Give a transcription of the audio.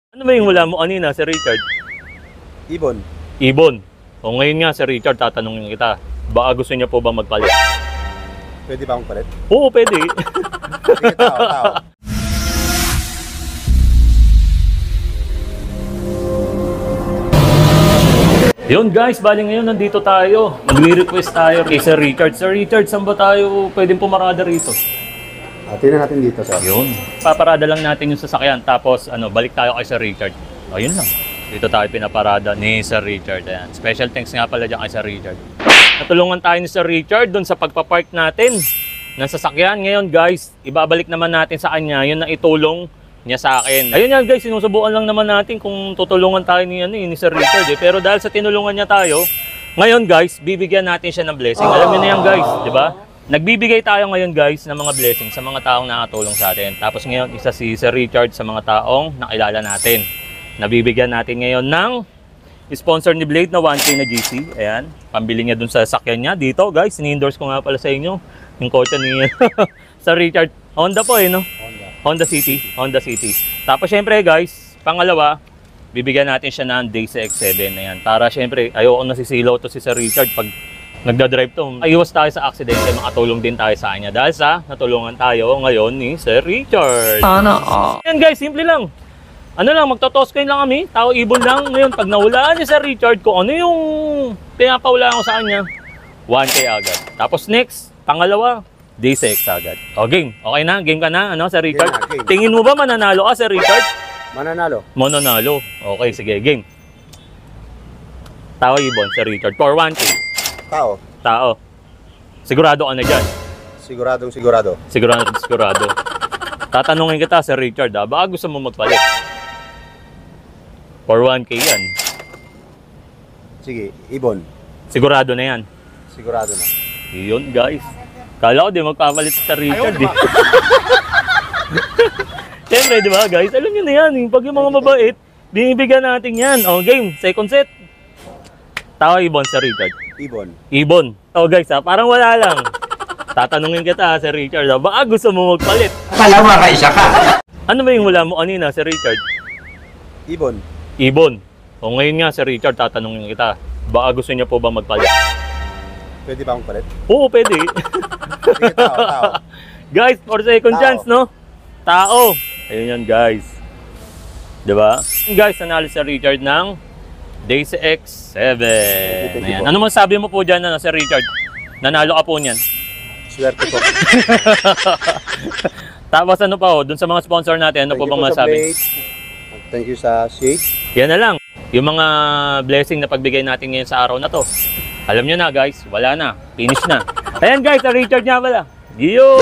Ano ba yung wala mo kanina, Sir Richard? Ibon. Ibon. O ngayon nga, Sir Richard, tatanungin kita. Baka gusto niya po ba magpalit? Pwede ba akong palit? Oo, pwede. Sige, tao. Yun guys, bali ngayon nandito tayo. Magre-request tayo kay Sir Richard. Sir Richard, saan ba tayo pwedeng pumarada rito? Tingnan natin dito, sir. Yun. Paparada lang natin yung sasakyan. Tapos balik tayo kay Sir Richard. Ayun lang. Dito tayo pinaparada ni Sir Richard. Ayan. Special thanks nga pala dyan kay Sir Richard. Natulungan tayo ni Sir Richard dun sa pagpapark natin ng sasakyan. Ngayon guys, ibabalik naman natin sa kanya yun na itulong niya sa akin. Ayun yan guys, sinusubukan lang naman natin kung tutulungan tayo ni Sir Richard. Pero dahil sa tinulungan niya tayo, ngayon guys, bibigyan natin siya ng blessing. Alam niyo na yan guys, di ba? Nagbibigay tayo ngayon guys ng mga blessing sa mga taong nakatulong sa atin. Tapos ngayon, isa si Sir Richard sa mga taong nakilala natin. Nabibigyan natin ngayon ng sponsor ni Blade na 1K na GC. Ayan, pambili niya dun sa sasakyan niya. Dito guys, ini-endorse ko nga pala sa inyo yung kotse ni Sir Richard. Honda po no? Honda City. Tapos syempre guys, pangalawa, bibigyan natin siya ng Daisy X7. Ayan, para syempre, ayoko nasisilaw to si Sir Richard pag nagdadrive to. Iwas tayo sa aksidente, makatulong din tayo sa kanya dahil sa natulungan tayo ngayon ni Sir Richard. Ayan guys, simple lang. Ano lang, magtotoss kayo lang kami, tao ibon lang. Ngayon, pag nahulaan ni Sir Richard kung ano yung pinapahulaan ko sa kanya, 1K agad. Tapos next, pangalawa, Daisy X agad. O game, okay na? Game ka na, Sir Richard? Game. Tingin mo ba mananalo ka, Sir Richard? Mananalo. Mananalo. Okay, sige, game. Tao ibon, Sir Richard, for 1K. Tao. Sigurado ka na dyan? Sigurado. Sigurado. Tatanungin kita, Sir Richard, baka gusto mo magpalit? For 1K yan. Sige, ibon. Sigurado na yan. Sigurado na. Yun, guys. Kala ko di magpapalit sa Sir Richard, Siyempre, di ba, guys? Alam nyo na yan, Pag yung mga mabait, binibigyan natin yan. O, game. Second set. Tao ibon, Sir Richard. Ibon. O, guys, parang wala lang. Tatanungin kita, Sir Richard, baka gusto mo magpalit? Kala mo makaisa ka. Ano ba yung wala mo kanina, Sir Richard? Ibon. O ngayon nga, Sir Richard, tatanungin kita. Baka gusto niya po ba magpalit? Pwede ba akong palit? Oo, pwede. Sige, tao. Guys, for second chance, no? Tao. Ayun yan, guys. Diba? Guys, nanalo Sir Richard ng Daisy X7. Ayan. Ano masabi mo po dyan, Sir Richard? Nanalo ka po niyan. Swerte po. Tapos ano pa dun sa mga sponsor natin, ano po bang masabi? Thank you sa Shade. Yan na lang. Yung mga blessing na pagbigay natin ngayon sa araw na to. Alam nyo na guys, wala na. Finish na. Ayan guys, Sir Richard nga pala. Yo!